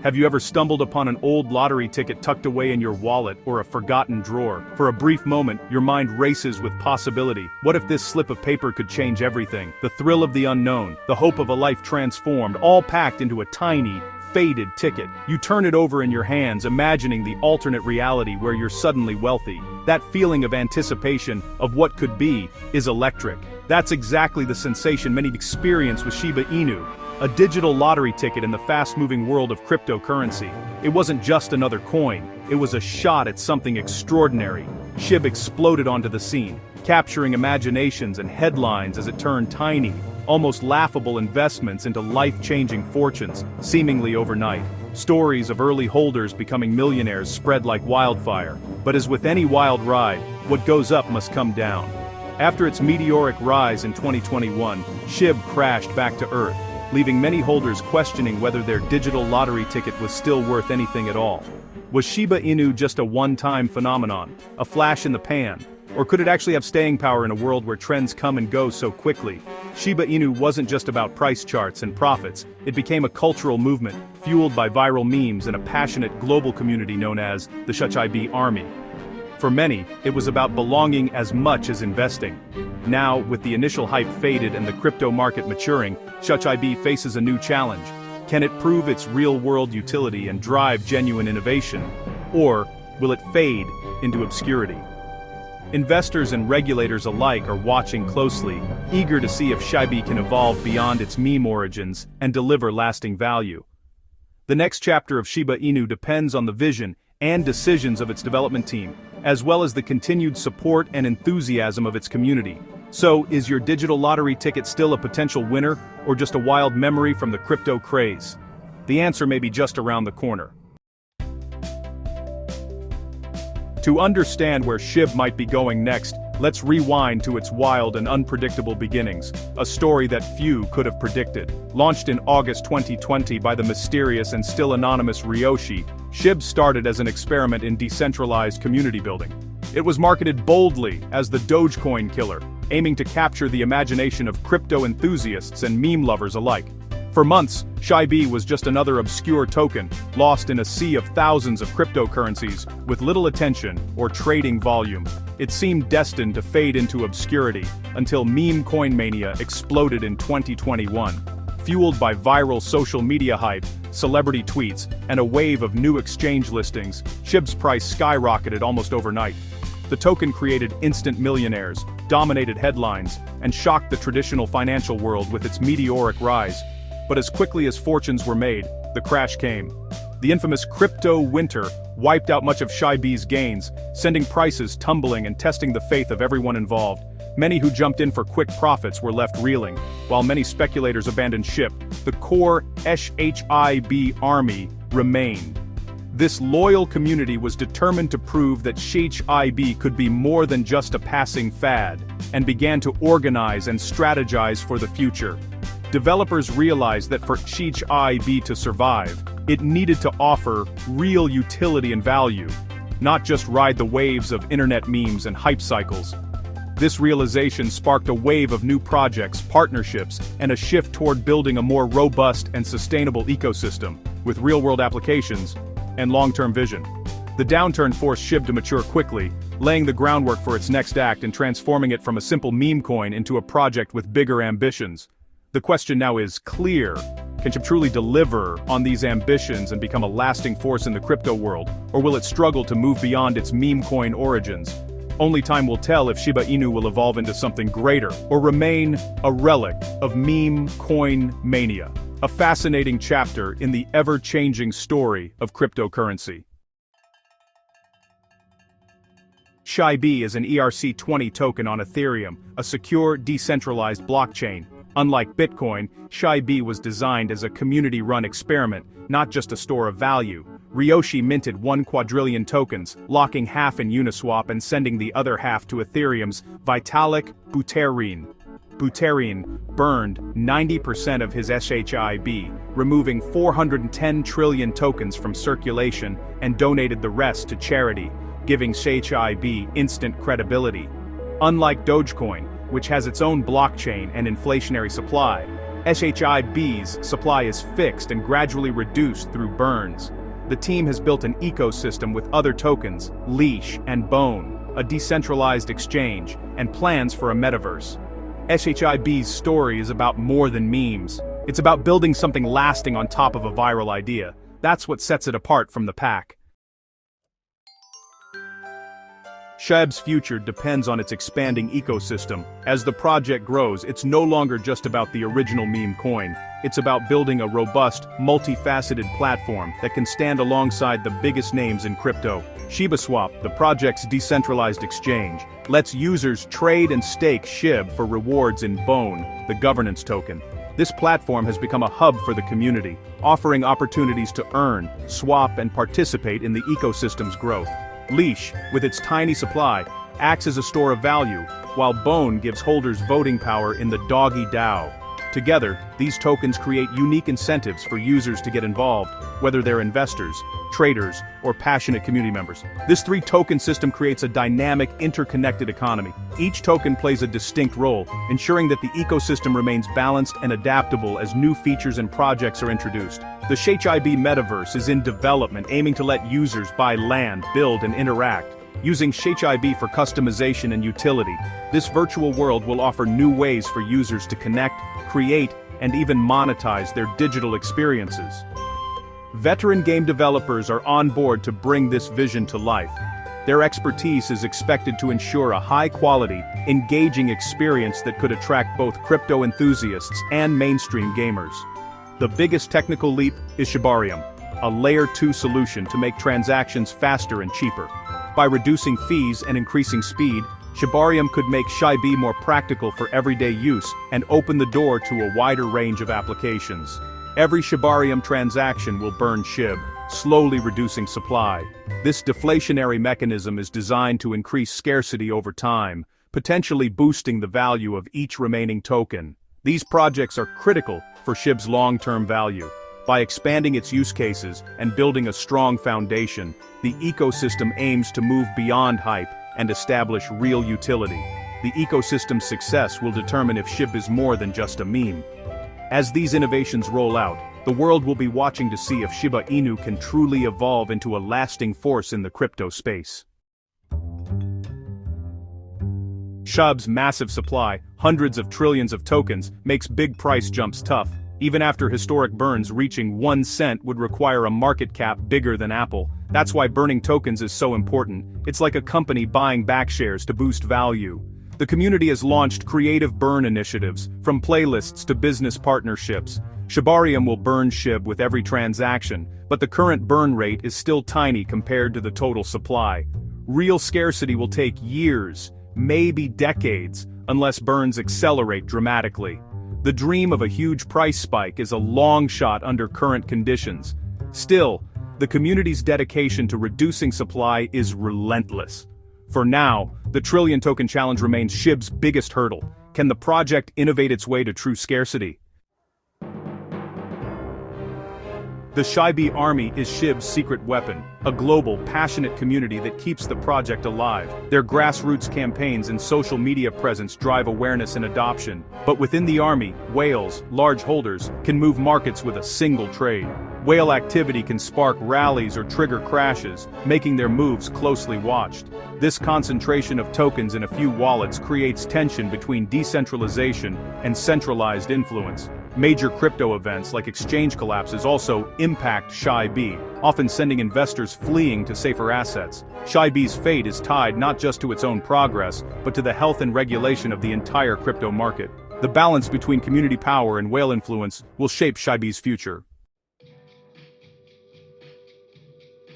Have you ever stumbled upon an old lottery ticket tucked away in your wallet or a forgotten drawer? For a brief moment, your mind races with possibility. What if this slip of paper could change everything? The thrill of the unknown, the hope of a life transformed, all packed into a tiny, faded ticket. You turn it over in your hands, imagining the alternate reality where you're suddenly wealthy. That feeling of anticipation, of what could be, is electric. That's exactly the sensation many experience with Shiba Inu, a digital lottery ticket in the fast-moving world of cryptocurrency. It wasn't just another coin, it was a shot at something extraordinary. SHIB exploded onto the scene, capturing imaginations and headlines as it turned tiny, almost laughable investments into life-changing fortunes, seemingly overnight. Stories of early holders becoming millionaires spread like wildfire. But as with any wild ride, what goes up must come down. After its meteoric rise in 2021, SHIB crashed back to earth, leaving many holders questioning whether their digital lottery ticket was still worth anything at all. Was Shiba Inu just a one-time phenomenon, a flash in the pan? Or could it actually have staying power in a world where trends come and go so quickly? Shiba Inu wasn't just about price charts and profits, it became a cultural movement, fueled by viral memes and a passionate global community known as the SHIB army. For many, it was about belonging as much as investing. Now, with the initial hype faded and the crypto market maturing, SHIB faces a new challenge. Can it prove its real-world utility and drive genuine innovation? Or will it fade into obscurity? Investors and regulators alike are watching closely, eager to see if SHIB can evolve beyond its meme origins and deliver lasting value. The next chapter of Shiba Inu depends on the vision and decisions of its development team, as well as the continued support and enthusiasm of its community. So, is your digital lottery ticket still a potential winner, or just a wild memory from the crypto craze? The answer may be just around the corner. To understand where SHIB might be going next, let's rewind to its wild and unpredictable beginnings, a story that few could have predicted. Launched in August 2020 by the mysterious and still anonymous Ryoshi, SHIB started as an experiment in decentralized community building. It was marketed boldly as the Dogecoin killer, aiming to capture the imagination of crypto enthusiasts and meme lovers alike. For months, SHIB was just another obscure token, lost in a sea of thousands of cryptocurrencies, with little attention or trading volume. It seemed destined to fade into obscurity, until meme coin mania exploded in 2021. Fueled by viral social media hype, celebrity tweets, and a wave of new exchange listings, SHIB's price skyrocketed almost overnight. The token created instant millionaires, dominated headlines, and shocked the traditional financial world with its meteoric rise. But as quickly as fortunes were made, the crash came. The infamous crypto winter wiped out much of SHIB's gains, sending prices tumbling and testing the faith of everyone involved. Many who jumped in for quick profits were left reeling, while many speculators abandoned ship. The core SHIB army remained. This loyal community was determined to prove that SHIB could be more than just a passing fad, and began to organize and strategize for the future. Developers realized that for SHIB to survive, it needed to offer real utility and value, not just ride the waves of internet memes and hype cycles. This realization sparked a wave of new projects, partnerships, and a shift toward building a more robust and sustainable ecosystem, with real-world applications and long-term vision. The downturn forced SHIB to mature quickly, laying the groundwork for its next act and transforming it from a simple meme coin into a project with bigger ambitions. The question now is clear. Can SHIB truly deliver on these ambitions and become a lasting force in the crypto world, or will it struggle to move beyond its meme coin origins? Only time will tell if Shiba Inu will evolve into something greater, or remain a relic of meme coin mania. A fascinating chapter in the ever-changing story of cryptocurrency. SHIB is an ERC20 token on Ethereum, a secure, decentralized blockchain. Unlike Bitcoin, SHIB was designed as a community-run experiment, not just a store of value. Ryoshi minted 1 quadrillion tokens, locking half in Uniswap and sending the other half to Ethereum's Vitalik Buterin. Buterin burned 90% of his SHIB, removing 410 trillion tokens from circulation and donated the rest to charity, giving SHIB instant credibility. Unlike Dogecoin, which has its own blockchain and inflationary supply, SHIB's supply is fixed and gradually reduced through burns. The team has built an ecosystem with other tokens, Leash and Bone, a decentralized exchange, and plans for a metaverse. SHIB's story is about more than memes. It's about building something lasting on top of a viral idea. That's what sets it apart from the pack. SHIB's future depends on its expanding ecosystem. As the project grows, it's no longer just about the original meme coin. It's about building a robust, multifaceted platform that can stand alongside the biggest names in crypto. ShibaSwap, the project's decentralized exchange, lets users trade and stake SHIB for rewards in Bone, the governance token. This platform has become a hub for the community, offering opportunities to earn, swap, and participate in the ecosystem's growth. Leash, with its tiny supply, acts as a store of value, while Bone gives holders voting power in the Doggy DAO. Together, these tokens create unique incentives for users to get involved, whether they're investors, traders, or passionate community members. This three-token system creates a dynamic, interconnected economy. Each token plays a distinct role, ensuring that the ecosystem remains balanced and adaptable as new features and projects are introduced. The SHIB Metaverse is in development, aiming to let users buy land, build, and interact. Using SHIB for customization and utility, this virtual world will offer new ways for users to connect, create, and even monetize their digital experiences. Veteran game developers are on board to bring this vision to life. Their expertise is expected to ensure a high-quality, engaging experience that could attract both crypto enthusiasts and mainstream gamers. The biggest technical leap is Shibarium, a Layer 2 solution to make transactions faster and cheaper. By reducing fees and increasing speed, Shibarium could make SHIB more practical for everyday use and open the door to a wider range of applications. Every Shibarium transaction will burn SHIB, slowly reducing supply. This deflationary mechanism is designed to increase scarcity over time, potentially boosting the value of each remaining token. These projects are critical for SHIB's long-term value. By expanding its use cases and building a strong foundation, the ecosystem aims to move beyond hype and establish real utility. The ecosystem's success will determine if SHIB is more than just a meme. As these innovations roll out, the world will be watching to see if Shiba Inu can truly evolve into a lasting force in the crypto space. SHIB's massive supply, hundreds of trillions of tokens, makes big price jumps tough. Even after historic burns, reaching 1 cent would require a market cap bigger than Apple. That's why burning tokens is so important. It's like a company buying back shares to boost value. The community has launched creative burn initiatives, from playlists to business partnerships. Shibarium will burn SHIB with every transaction, but the current burn rate is still tiny compared to the total supply. Real scarcity will take years, maybe decades, unless burns accelerate dramatically. The dream of a huge price spike is a long shot under current conditions. Still, the community's dedication to reducing supply is relentless. For now, the Trillion Token Challenge remains SHIB's biggest hurdle. Can the project innovate its way to true scarcity? The SHIB Army is SHIB's secret weapon, a global, passionate community that keeps the project alive. Their grassroots campaigns and social media presence drive awareness and adoption. But within the army, whales, large holders, can move markets with a single trade. Whale activity can spark rallies or trigger crashes, making their moves closely watched. This concentration of tokens in a few wallets creates tension between decentralization and centralized influence. Major crypto events like exchange collapses also impact SHIB, often sending investors fleeing to safer assets. SHIB's fate is tied not just to its own progress, but to the health and regulation of the entire crypto market. The balance between community power and whale influence will shape SHIB's future.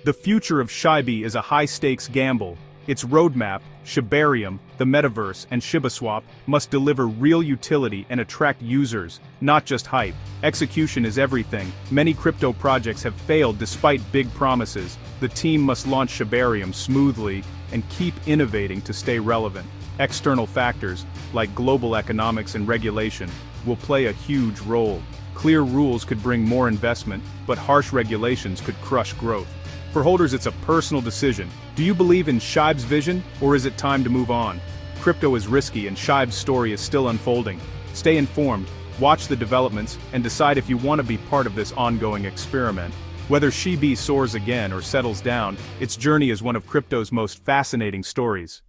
The future of SHIB is a high-stakes gamble. Its roadmap, Shibarium, the Metaverse, and ShibaSwap must deliver real utility and attract users, not just hype. Execution is everything. Many crypto projects have failed despite big promises. The team must launch Shibarium smoothly and keep innovating to stay relevant. External factors, like global economics and regulation, will play a huge role. Clear rules could bring more investment, but harsh regulations could crush growth. For holders, it's a personal decision. Do you believe in SHIB's vision, or is it time to move on? Crypto is risky and SHIB's story is still unfolding. Stay informed, Watch the developments and decide if you want to be part of this ongoing experiment. Whether SHIB soars again or settles down, its journey is one of crypto's most fascinating stories.